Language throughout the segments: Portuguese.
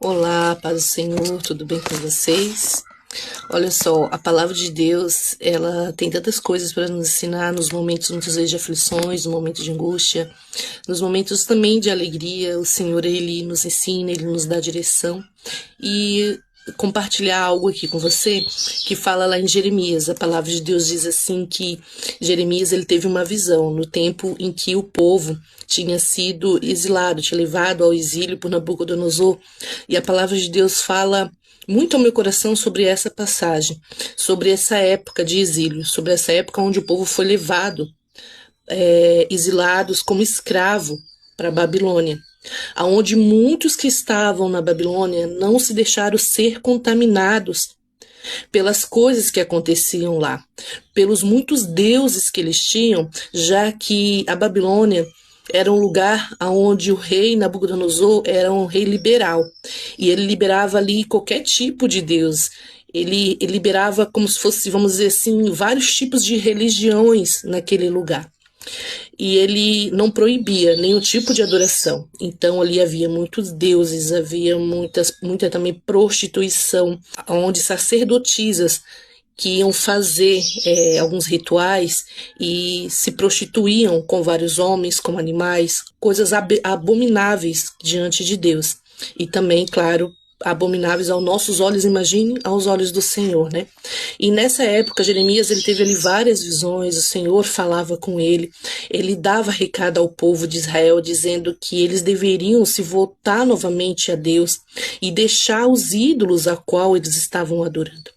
Olá, paz do Senhor, tudo bem com vocês? Olha só, a palavra de Deus, ela tem tantas coisas para nos ensinar nos momentos muitas vezes de aflições, no momento de angústia, nos momentos também de alegria. O Senhor, ele nos ensina, ele nos dá direção. E compartilhar algo aqui com você que fala lá em Jeremias. A palavra de Deus diz assim que Jeremias ele teve uma visão no tempo em que o povo tinha sido exilado, tinha levado ao exílio por Nabucodonosor. E a palavra de Deus fala muito ao meu coração sobre essa passagem, sobre essa época de exílio, sobre essa época onde o povo foi levado, exilados como escravo para a Babilônia, aonde muitos que estavam na Babilônia não se deixaram ser contaminados pelas coisas que aconteciam lá, pelos muitos deuses que eles tinham, já que a Babilônia era um lugar onde o rei Nabucodonosor era um rei liberal, e ele liberava ali qualquer tipo de deus. Ele liberava como se fosse, vamos dizer assim, vários tipos de religiões naquele lugar. E ele não proibia nenhum tipo de adoração. Então ali havia muitos deuses, havia muita também prostituição, onde sacerdotisas que iam fazer alguns rituais e se prostituíam com vários homens, como animais, coisas abomináveis diante de Deus. E também, claro, abomináveis aos nossos olhos, imagine aos olhos do Senhor, né? E nessa época, Jeremias, ele teve ali várias visões, o Senhor falava com ele dava recado ao povo de Israel, dizendo que eles deveriam se voltar novamente a Deus e deixar os ídolos a qual eles estavam adorando.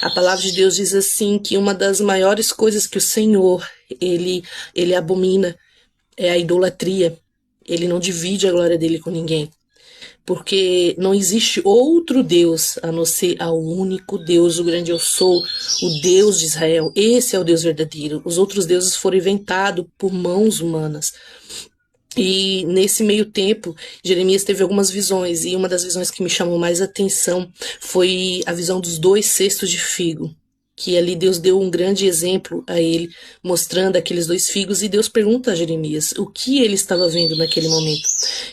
A palavra de Deus diz assim que uma das maiores coisas que o Senhor, ele abomina é a idolatria. Ele não divide a glória dele com ninguém, porque não existe outro Deus a não ser ao único Deus, o grande eu sou, o Deus de Israel. Esse é o Deus verdadeiro. Os outros deuses foram inventados por mãos humanas. E nesse meio tempo, Jeremias teve algumas visões, e uma das visões que me chamou mais atenção foi a visão dos 2 cestos de figo, que ali Deus deu um grande exemplo a ele, mostrando aqueles 2 figos, e Deus pergunta a Jeremias o que ele estava vendo naquele momento.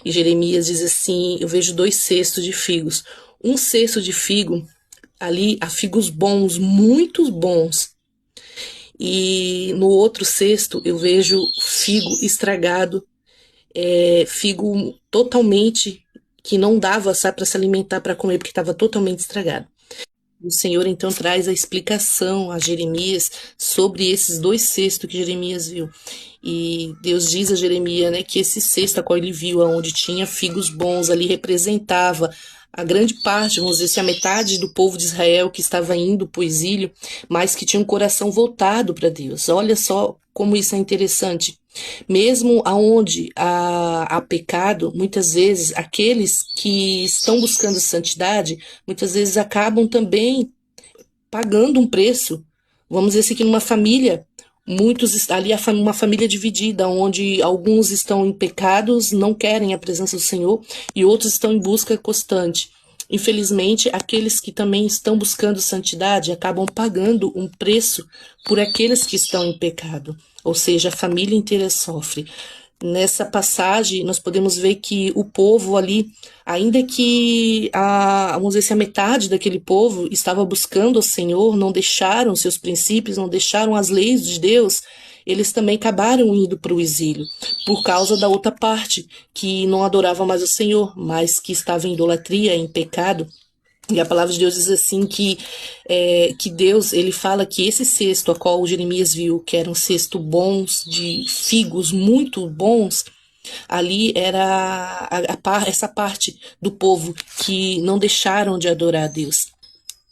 E Jeremias diz assim: eu vejo 2 cestos de figos. Um cesto de figo, ali há figos bons, muito bons, e no outro cesto eu vejo figo estragado, figo totalmente que não dava, sabe, para se alimentar, para comer, porque estava totalmente estragado. O Senhor então traz a explicação a Jeremias sobre esses 2 cestos que Jeremias viu. E Deus diz a Jeremias, né, que esse cesto a qual ele viu, onde tinha figos bons, ali representava a grande parte, vamos dizer assim, a metade do povo de Israel que estava indo para o exílio, mas que tinha um coração voltado para Deus. Olha só como isso é interessante. Mesmo aonde há pecado, muitas vezes aqueles que estão buscando santidade, muitas vezes acabam também pagando um preço. Vamos dizer assim que numa família, muitos ali uma família dividida, onde alguns estão em pecados, não querem a presença do Senhor, e outros estão em busca constante. Infelizmente, aqueles que também estão buscando santidade acabam pagando um preço por aqueles que estão em pecado, ou seja, a família inteira sofre. Nessa passagem, nós podemos ver que o povo ali, ainda que vamos dizer assim, a metade daquele povo estava buscando o Senhor, não deixaram seus princípios, não deixaram as leis de Deus, eles também acabaram indo para o exílio, por causa da outra parte, que não adorava mais o Senhor, mas que estava em idolatria, em pecado. E a palavra de Deus diz assim que Deus, ele fala que esse cesto a qual Jeremias viu, que era um cesto bons, de figos muito bons, ali era essa parte do povo que não deixaram de adorar a Deus.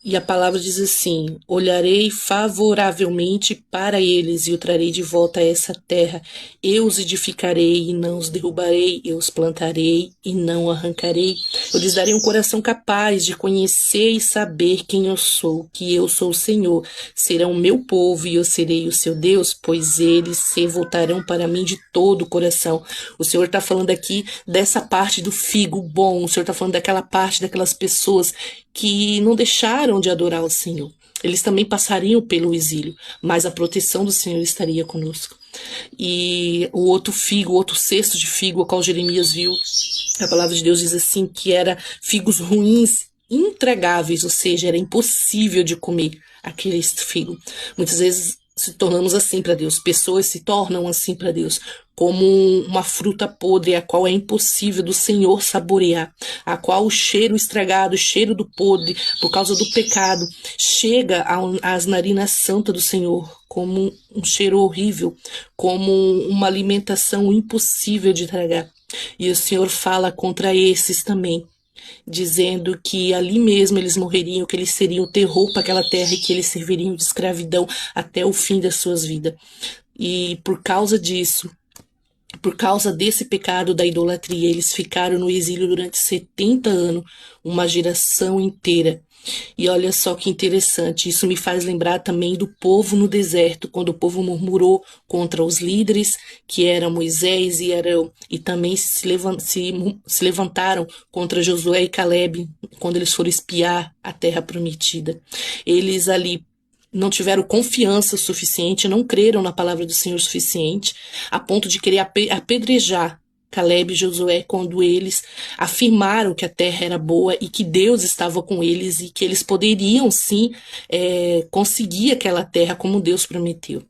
E a palavra diz assim: olharei favoravelmente para eles e o trarei de volta a essa terra. Eu os edificarei e não os derrubarei, eu os plantarei e não arrancarei. Eu lhes darei um coração capaz de conhecer e saber quem eu sou, que eu sou o Senhor. Serão o meu povo e eu serei o seu Deus, pois eles se voltarão para mim de todo o coração. O Senhor está falando aqui dessa parte do figo bom, o Senhor está falando daquela parte, daquelas pessoas que não deixaram de adorar o Senhor. Eles também passariam pelo exílio, mas a proteção do Senhor estaria conosco. E o outro figo, o outro cesto de figo, ao qual Jeremias viu, a palavra de Deus diz assim, que era figos ruins, intragáveis, ou seja, era impossível de comer aquele figo. Muitas vezes se tornamos assim para Deus, pessoas se tornam assim para Deus, como uma fruta podre, a qual é impossível do Senhor saborear, a qual o cheiro estragado, o cheiro do podre, por causa do pecado, chega às narinas santas do Senhor, como um cheiro horrível, como uma alimentação impossível de tragar. E o Senhor fala contra esses também, dizendo que ali mesmo eles morreriam, que eles seriam terror para aquela terra e que eles serviriam de escravidão até o fim das suas vidas. E por causa disso, por causa desse pecado da idolatria, eles ficaram no exílio durante 70 anos, uma geração inteira. E olha só que interessante, isso me faz lembrar também do povo no deserto, quando o povo murmurou contra os líderes, que eram Moisés e Arão, e também se levantaram contra Josué e Calebe, quando eles foram espiar a terra prometida. Eles ali não tiveram confiança suficiente, não creram na palavra do Senhor suficiente, a ponto de querer apedrejar Calebe e Josué quando eles afirmaram que a terra era boa e que Deus estava com eles e que eles poderiam sim conseguir aquela terra como Deus prometeu.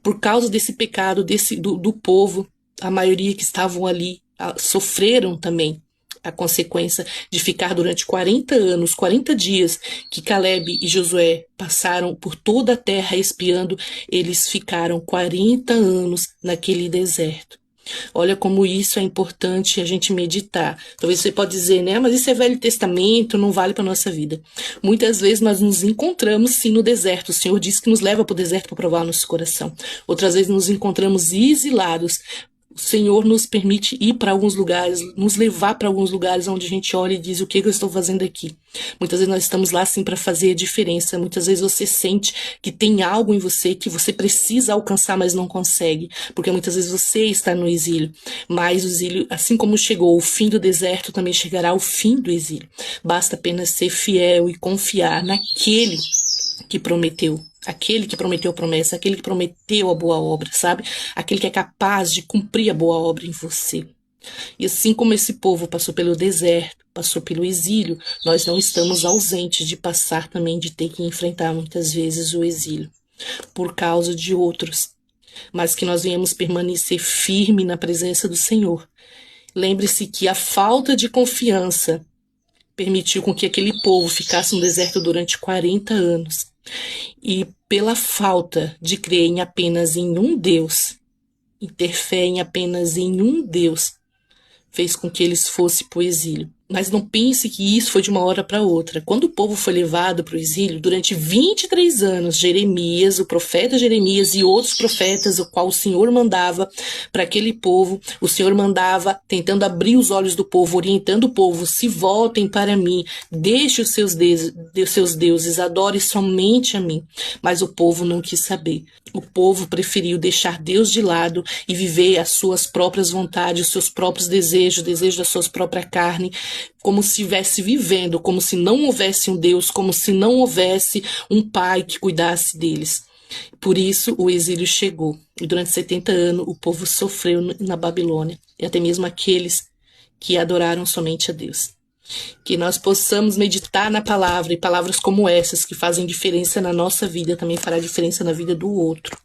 Por causa desse pecado do povo, a maioria que estavam ali sofreram também a consequência de ficar durante 40 anos, 40 dias que Calebe e Josué passaram por toda a terra espiando, eles ficaram 40 anos naquele deserto. Olha como isso é importante a gente meditar. Talvez você pode dizer, né, mas isso é Velho Testamento, não vale para a nossa vida. Muitas vezes nós nos encontramos sim no deserto. O Senhor disse que nos leva para o deserto para provar o nosso coração. Outras vezes nos encontramos exilados. O Senhor nos permite ir para alguns lugares, nos levar para alguns lugares onde a gente olha e diz, o que eu estou fazendo aqui? Muitas vezes nós estamos lá sim para fazer a diferença. Muitas vezes você sente que tem algo em você que você precisa alcançar, mas não consegue. Porque muitas vezes você está no exílio. Mas o exílio, assim como chegou o fim do deserto, também chegará o fim do exílio. Basta apenas ser fiel e confiar naquele que prometeu. Aquele que prometeu a promessa, aquele que prometeu a boa obra, sabe? Aquele que é capaz de cumprir a boa obra em você. E assim como esse povo passou pelo deserto, passou pelo exílio, nós não estamos ausentes de passar também, de ter que enfrentar muitas vezes o exílio, por causa de outros. Mas que nós venhamos permanecer firme na presença do Senhor. Lembre-se que a falta de confiança permitiu com que aquele povo ficasse no deserto durante 40 anos. E pela falta de crer em apenas em um Deus, e ter fé em apenas em um Deus, fez com que eles fossem para o exílio. Mas não pense que isso foi de uma hora para outra. Quando o povo foi levado para o exílio, durante 23 anos, Jeremias, o profeta Jeremias e outros profetas, o qual o Senhor mandava para aquele povo, o Senhor mandava tentando abrir os olhos do povo, orientando o povo, se voltem para mim, deixe os seus deuses, adore somente a mim. Mas o povo não quis saber. O povo preferiu deixar Deus de lado e viver as suas próprias vontades, os seus próprios desejos, desejos da sua própria carne, como se estivesse vivendo, como se não houvesse um Deus, como se não houvesse um pai que cuidasse deles. Por isso o exílio chegou. E durante 70 anos o povo sofreu na Babilônia. E até mesmo aqueles que adoraram somente a Deus. Que nós possamos meditar na palavra, e palavras como essas que fazem diferença na nossa vida também fará diferença na vida do outro.